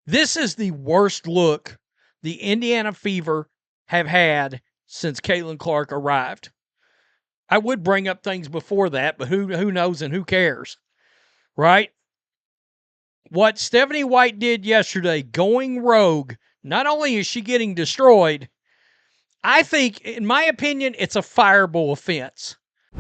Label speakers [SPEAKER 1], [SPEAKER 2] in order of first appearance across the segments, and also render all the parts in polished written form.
[SPEAKER 1] This is the worst look the Indiana Fever have had since Caitlin Clark arrived. I would bring up things before that, but who knows and who cares, right? What Stephanie White did yesterday, going rogue, not only is she getting destroyed, I think, in my opinion, it's a fireable offense.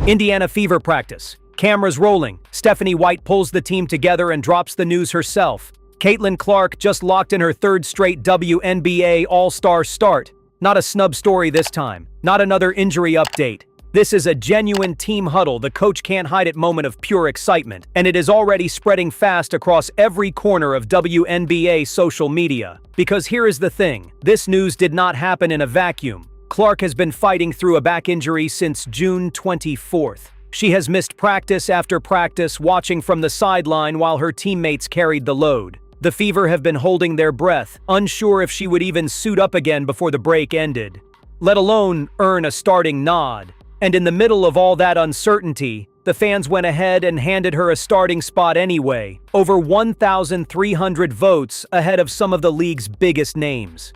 [SPEAKER 2] Indiana Fever practice. Cameras rolling. Stephanie White pulls the team together and drops the news herself. Caitlin Clark just locked in her third straight WNBA All Star start. Not a snub story this time. Not another injury update. This is a genuine team huddle, the coach can't hide it moment of pure excitement, and it is already spreading fast across every corner of WNBA social media. Because here is the thing, this news did not happen in a vacuum. Clark has been fighting through a back injury since June 24th. She has missed practice after practice, watching from the sideline while her teammates carried the load. The Fever have been holding their breath, unsure if she would even suit up again before the break ended, let alone earn a starting nod. And in the middle of all that uncertainty, the fans went ahead and handed her a starting spot anyway, over 1,300 votes ahead of some of the league's biggest names.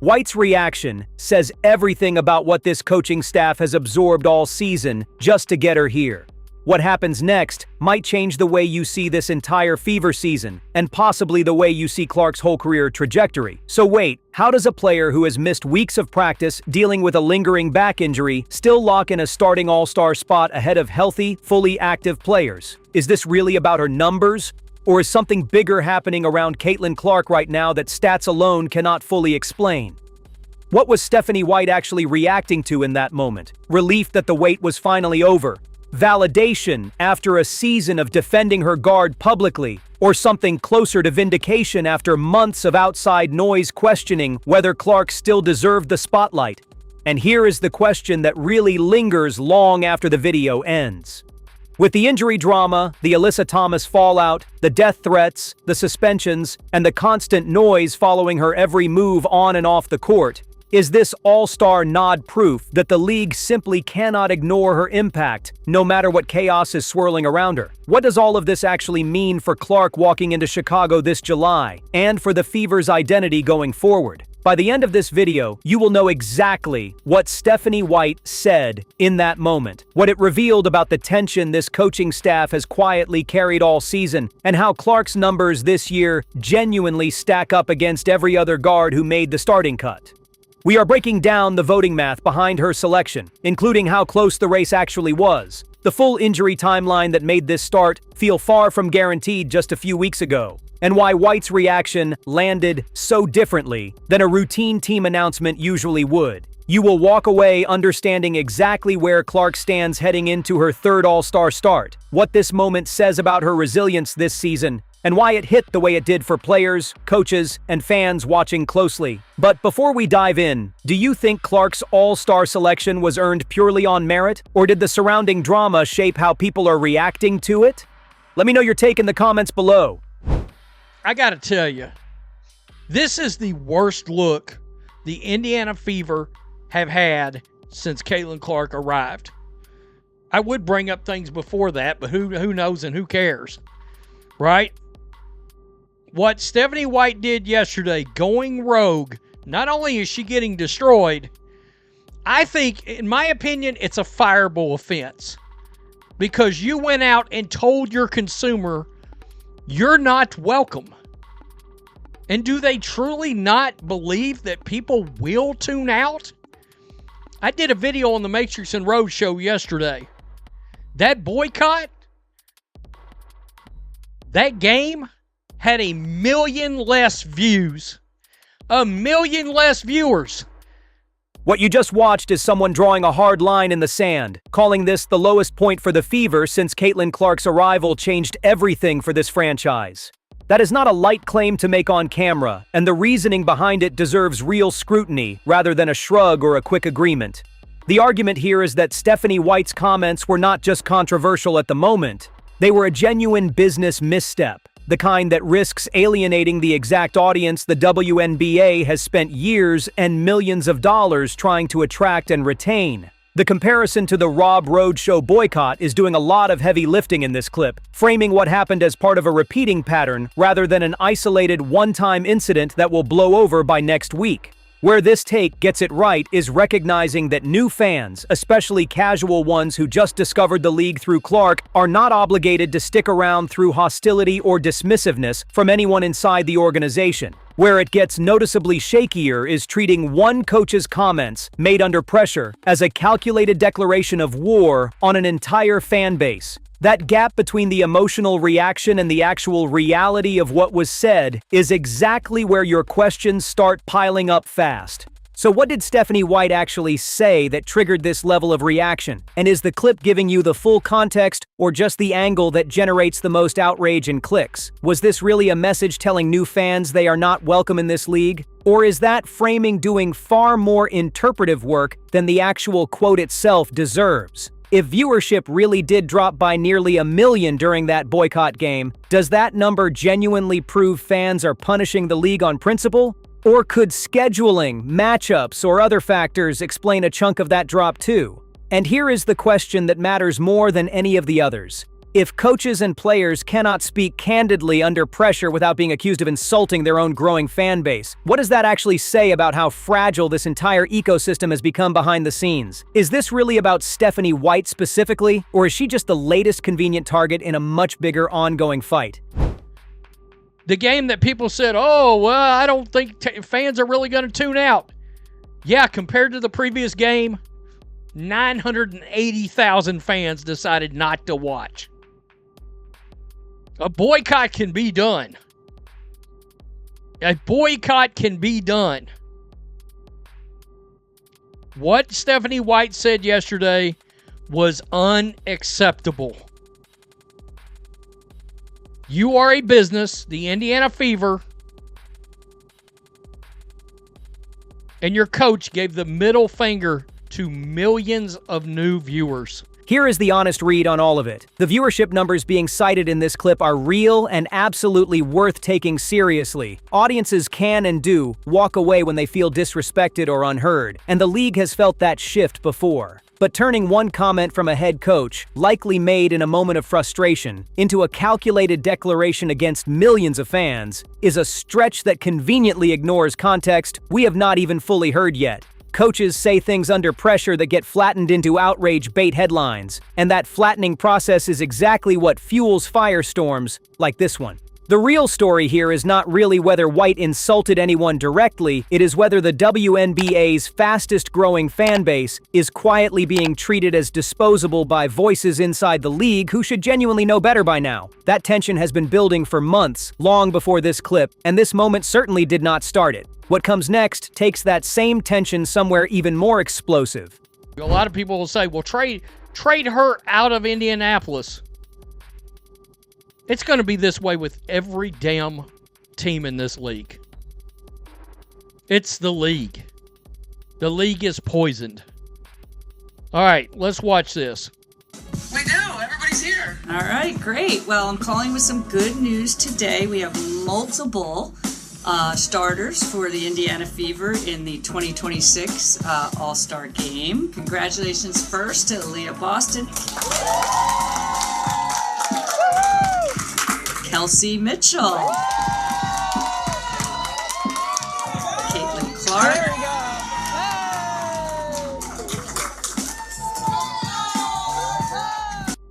[SPEAKER 2] White's reaction says everything about what this coaching staff has absorbed all season just to get her here. What happens next might change the way you see this entire Fever season, and possibly the way you see Clark's whole career trajectory. So wait, how does a player who has missed weeks of practice dealing with a lingering back injury still lock in a starting all-star spot ahead of healthy, fully active players? Is this really about her numbers? Or is something bigger happening around Caitlin Clark right now that stats alone cannot fully explain? What was Stephanie White actually reacting to in that moment? Relief that the wait was finally over? Validation after a season of defending her guard publicly, or something closer to vindication after months of outside noise questioning whether Clark still deserved the spotlight? And here is the question that really lingers long after the video ends. With the injury drama, the Alyssa Thomas fallout, the death threats, the suspensions, and the constant noise following her every move on and off the court, is this all-star nod proof that the league simply cannot ignore her impact, no matter what chaos is swirling around her? What does all of this actually mean for Clark walking into Chicago this July, and for the Fever's identity going forward? By the end of this video, you will know exactly what Stephanie White said in that moment, what it revealed about the tension this coaching staff has quietly carried all season, and how Clark's numbers this year genuinely stack up against every other guard who made the starting cut. We are breaking down the voting math behind her selection, including how close the race actually was, the full injury timeline that made this start feel far from guaranteed just a few weeks ago, and why White's reaction landed so differently than a routine team announcement usually would. You will walk away understanding exactly where Clark stands heading into her third All-Star start, what this moment says about her resilience this season, and why it hit the way it did for players, coaches, and fans watching closely. But before we dive in, do you think Clark's all-star selection was earned purely on merit, or did the surrounding drama shape how people are reacting to it? Let me know your take in the comments below.
[SPEAKER 1] I gotta tell you, this is the worst look the Indiana Fever have had since Caitlin Clark arrived. I would bring up things before that, but who knows and who cares, right? What Stephanie White did yesterday, going rogue, not only is she getting destroyed, I think, in my opinion, it's a fireable offense. Because you went out and told your consumer you're not welcome. And do they truly not believe that people will tune out? I did a video on the Matrix and Road show yesterday. That boycott, that game, had 1 million less views. 1 million less viewers.
[SPEAKER 2] What you just watched is someone drawing a hard line in the sand, calling this the lowest point for the Fever since Caitlin Clark's arrival changed everything for this franchise. That is not a light claim to make on camera, and the reasoning behind it deserves real scrutiny rather than a shrug or a quick agreement. The argument here is that Stephanie White's comments were not just controversial at the moment, they were a genuine business misstep. The kind that risks alienating the exact audience the WNBA has spent years and millions of dollars trying to attract and retain. The comparison to the Rob Roadshow boycott is doing a lot of heavy lifting in this clip, framing what happened as part of a repeating pattern rather than an isolated one-time incident that will blow over by next week. Where this take gets it right is recognizing that new fans, especially casual ones who just discovered the league through Clark, are not obligated to stick around through hostility or dismissiveness from anyone inside the organization. Where it gets noticeably shakier is treating one coach's comments, made under pressure, as a calculated declaration of war on an entire fan base. That gap between the emotional reaction and the actual reality of what was said is exactly where your questions start piling up fast. So what did Stephanie White actually say that triggered this level of reaction? And is the clip giving you the full context or just the angle that generates the most outrage and clicks? Was this really a message telling new fans they are not welcome in this league? Or is that framing doing far more interpretive work than the actual quote itself deserves? If viewership really did drop by nearly 1 million during that boycott game, does that number genuinely prove fans are punishing the league on principle? Or could scheduling, matchups, or other factors explain a chunk of that drop too? And here is the question that matters more than any of the others. If coaches and players cannot speak candidly under pressure without being accused of insulting their own growing fan base, what does that actually say about how fragile this entire ecosystem has become behind the scenes? Is this really about Stephanie White specifically, or is she just the latest convenient target in a much bigger ongoing fight?
[SPEAKER 1] The game that people said, oh, well, I don't think fans are really going to tune out. Yeah, compared to the previous game, 980,000 fans decided not to watch. A boycott can be done. A boycott can be done. What Stephanie White said yesterday was unacceptable. You are a business, the Indiana Fever, and your coach gave the middle finger to millions of new viewers.
[SPEAKER 2] Here is the honest read on all of it. The viewership numbers being cited in this clip are real and absolutely worth taking seriously. Audiences can and do walk away when they feel disrespected or unheard, and the league has felt that shift before. But turning one comment from a head coach, likely made in a moment of frustration, into a calculated declaration against millions of fans is a stretch that conveniently ignores context we have not even fully heard yet. Coaches say things under pressure that get flattened into outrage bait headlines, and that flattening process is exactly what fuels firestorms like this one. The real story here is not really whether White insulted anyone directly, it is whether the WNBA's fastest-growing fan base is quietly being treated as disposable by voices inside the league who should genuinely know better by now. That tension has been building for months, long before this clip, and this moment certainly did not start it. What comes next takes that same tension somewhere even more explosive.
[SPEAKER 1] A lot of people will say, well, trade her out of Indianapolis. It's going to be this way with every damn team in this league. It's the league. The league is poisoned. All right, let's watch this.
[SPEAKER 3] We do. Everybody's here.
[SPEAKER 4] All right, great. Well, I'm calling with some good news today. We have multiple starters for the Indiana Fever in the 2026 All Star Game. Congratulations first to Leah Boston, Kelsey Mitchell, Caitlin Clark,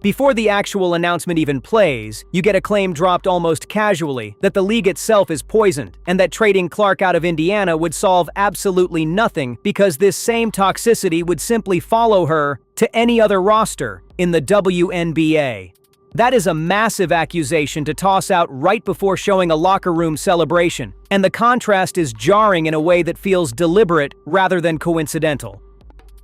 [SPEAKER 2] Before the actual announcement even plays, you get a claim dropped almost casually that the league itself is poisoned, and that trading Clark out of Indiana would solve absolutely nothing because this same toxicity would simply follow her to any other roster in the WNBA. That is a massive accusation to toss out right before showing a locker room celebration, and the contrast is jarring in a way that feels deliberate rather than coincidental.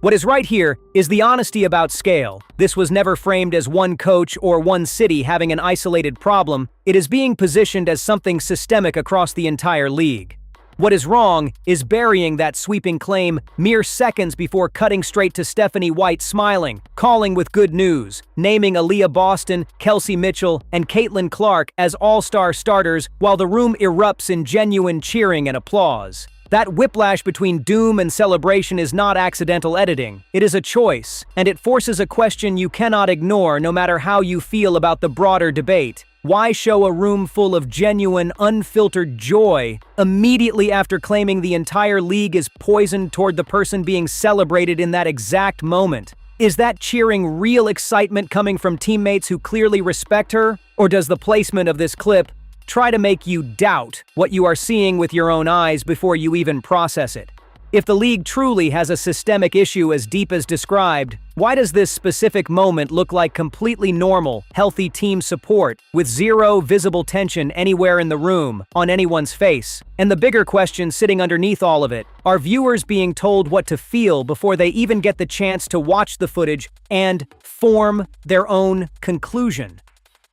[SPEAKER 2] What is right here is the honesty about scale. This was never framed as one coach or one city having an isolated problem. It is being positioned as something systemic across the entire league. What is wrong is burying that sweeping claim mere seconds before cutting straight to Stephanie White smiling, calling with good news, naming Aaliyah Boston, Kelsey Mitchell, and Caitlin Clark as all-star starters while the room erupts in genuine cheering and applause. That whiplash between doom and celebration is not accidental editing. It is a choice, and it forces a question you cannot ignore no matter how you feel about the broader debate. Why show a room full of genuine, unfiltered joy immediately after claiming the entire league is poisoned toward the person being celebrated in that exact moment? Is that cheering real excitement coming from teammates who clearly respect her? Or does the placement of this clip try to make you doubt what you are seeing with your own eyes before you even process it? If the league truly has a systemic issue as deep as described, why does this specific moment look like completely normal, healthy team support, with zero visible tension anywhere in the room, on anyone's face? And the bigger question sitting underneath all of it, are viewers being told what to feel before they even get the chance to watch the footage and form their own conclusion?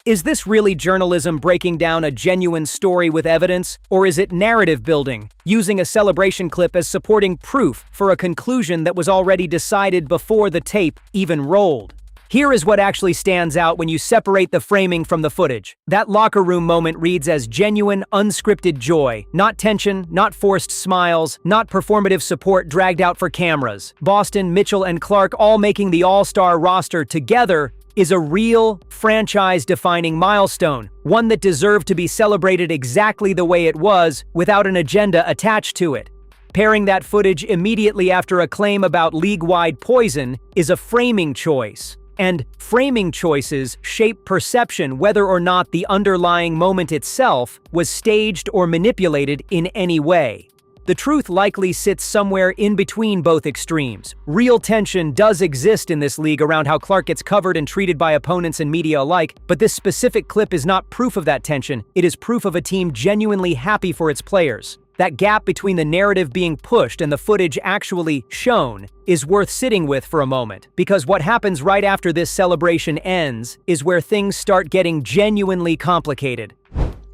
[SPEAKER 2] Is this really journalism breaking down a genuine story with evidence, or is it narrative building, using a celebration clip as supporting proof for a conclusion that was already decided before the tape even rolled? Here is what actually stands out when you separate the framing from the footage. That locker room moment reads as genuine, unscripted joy, not tension, not forced smiles, not performative support dragged out for cameras. Boston, Mitchell, and Clark all making the All-Star roster together is a real, franchise-defining milestone, one that deserved to be celebrated exactly the way it was, without an agenda attached to it. Pairing that footage immediately after a claim about league-wide poison is a framing choice. And framing choices shape perception whether or not the underlying moment itself was staged or manipulated in any way. The truth likely sits somewhere in between both extremes. Real tension does exist in this league around how Clark gets covered and treated by opponents and media alike, but this specific clip is not proof of that tension. It is proof of a team genuinely happy for its players. That gap between the narrative being pushed and the footage actually shown is worth sitting with for a moment, because what happens right after this celebration ends is where things start getting genuinely complicated.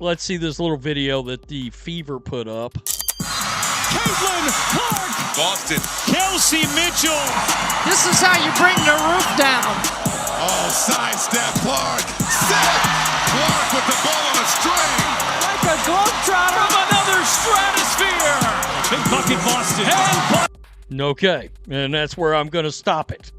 [SPEAKER 1] Let's see this little video that the Fever put up.
[SPEAKER 5] Caitlin Clark!
[SPEAKER 6] Boston.
[SPEAKER 5] Kelsey Mitchell!
[SPEAKER 7] This is how you bring the roof down.
[SPEAKER 6] Oh, sidestep Clark. Set! Clark with the ball on a string.
[SPEAKER 7] Like a globetrotter.
[SPEAKER 5] From another stratosphere! Big bucket Boston.
[SPEAKER 1] Okay, and that's where I'm going to stop it.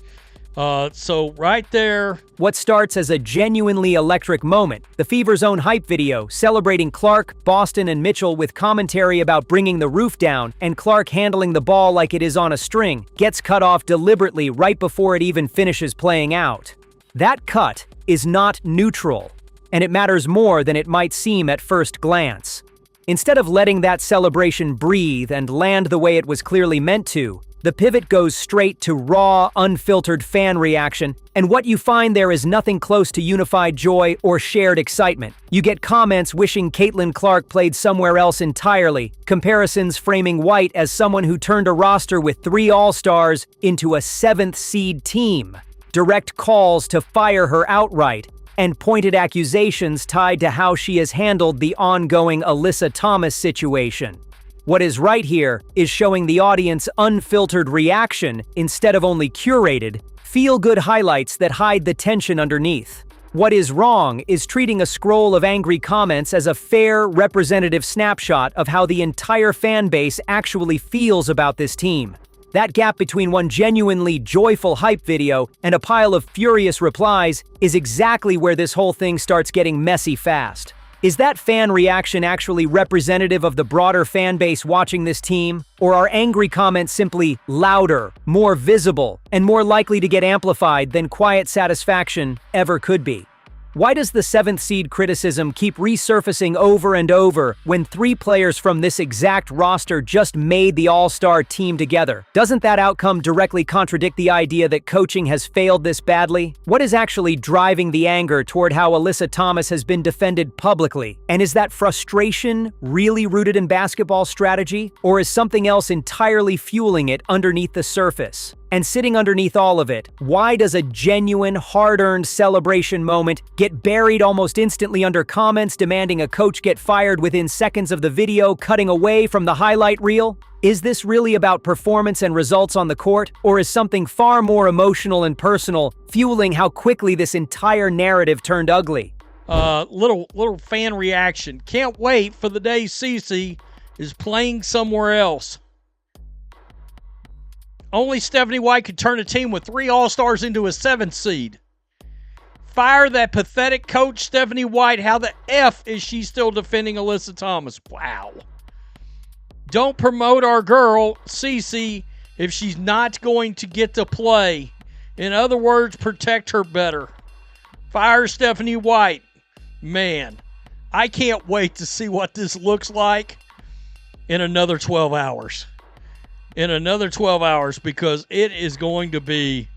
[SPEAKER 1] So right there.
[SPEAKER 2] What starts as a genuinely electric moment, the Fever's own hype video celebrating Clark, Boston, and Mitchell with commentary about bringing the roof down and Clark handling the ball like it is on a string, gets cut off deliberately right before it even finishes playing out. That cut is not neutral, and it matters more than it might seem at first glance. Instead of letting that celebration breathe and land the way it was clearly meant to, the pivot goes straight to raw, unfiltered fan reaction, and what you find there is nothing close to unified joy or shared excitement. You get comments wishing Caitlin Clark played somewhere else entirely, comparisons framing White as someone who turned a roster with 3 All-Stars into a 7th seed team, direct calls to fire her outright, and pointed accusations tied to how she has handled the ongoing Alyssa Thomas situation. What is right here is showing the audience unfiltered reaction instead of only curated, feel-good highlights that hide the tension underneath. What is wrong is treating a scroll of angry comments as a fair, representative snapshot of how the entire fan base actually feels about this team. That gap between one genuinely joyful hype video and a pile of furious replies is exactly where this whole thing starts getting messy fast. Is that fan reaction actually representative of the broader fan base watching this team? Or are angry comments simply louder, more visible, and more likely to get amplified than quiet satisfaction ever could be? Why does the 7th seed criticism keep resurfacing over and over when 3 players from this exact roster just made the All-Star team together? Doesn't that outcome directly contradict the idea that coaching has failed this badly? What is actually driving the anger toward how Alyssa Thomas has been defended publicly? And is that frustration really rooted in basketball strategy? Or is something else entirely fueling it underneath the surface? And sitting underneath all of it, why does a genuine, hard-earned celebration moment get buried almost instantly under comments demanding a coach get fired within seconds of the video cutting away from the highlight reel? Is this really about performance and results on the court, or is something far more emotional and personal fueling how quickly this entire narrative turned ugly?
[SPEAKER 1] Little fan reaction. Can't wait for the day Cece is playing somewhere else. Only Stephanie White could turn a team with 3 All-Stars into a 7th seed. Fire that pathetic coach, Stephanie White. How the F is she still defending Alyssa Thomas? Wow. Don't promote our girl, Cece, if she's not going to get to play. In other words, protect her better. Fire Stephanie White. Man, I can't wait to see what this looks like in another 12 hours. Because it is going to be...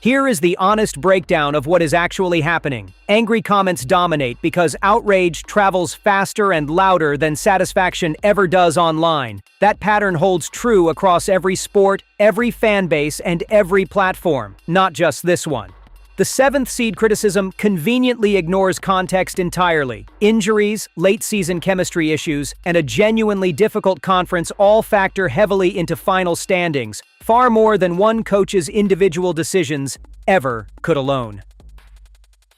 [SPEAKER 2] Here is the honest breakdown of what is actually happening. Angry comments dominate because outrage travels faster and louder than satisfaction ever does online. That pattern holds true across every sport, every fan base, and every platform, not just this one. The 7th seed criticism conveniently ignores context entirely. Injuries, late-season chemistry issues, and a genuinely difficult conference all factor heavily into final standings, far more than one coach's individual decisions ever could alone.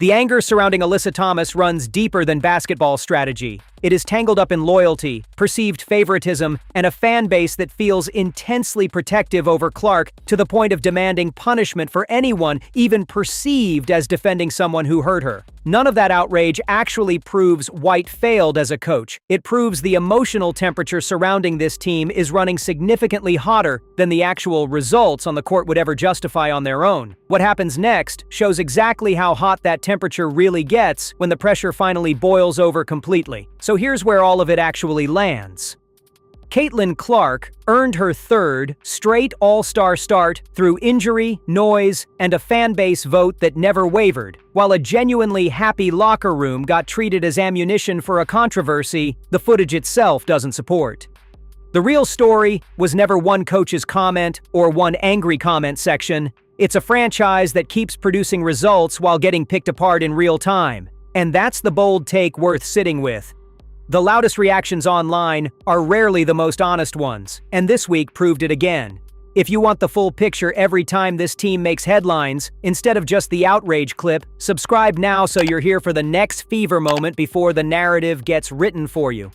[SPEAKER 2] The anger surrounding Alyssa Thomas runs deeper than basketball strategy. It is tangled up in loyalty, perceived favoritism, and a fan base that feels intensely protective over Clark to the point of demanding punishment for anyone even perceived as defending someone who hurt her. None of that outrage actually proves White failed as a coach. It proves the emotional temperature surrounding this team is running significantly hotter than the actual results on the court would ever justify on their own. What happens next shows exactly how hot that temperature really gets when the pressure finally boils over completely. So here's where all of it actually lands. Caitlin Clark earned her 3rd straight All-Star start through injury, noise, and a fan base vote that never wavered, while a genuinely happy locker room got treated as ammunition for a controversy the footage itself doesn't support. The real story was never one coach's comment or one angry comment section. It's a franchise that keeps producing results while getting picked apart in real time. And that's the bold take worth sitting with. The loudest reactions online are rarely the most honest ones, and this week proved it again. If you want the full picture every time this team makes headlines, instead of just the outrage clip, subscribe now so you're here for the next fever moment before the narrative gets written for you.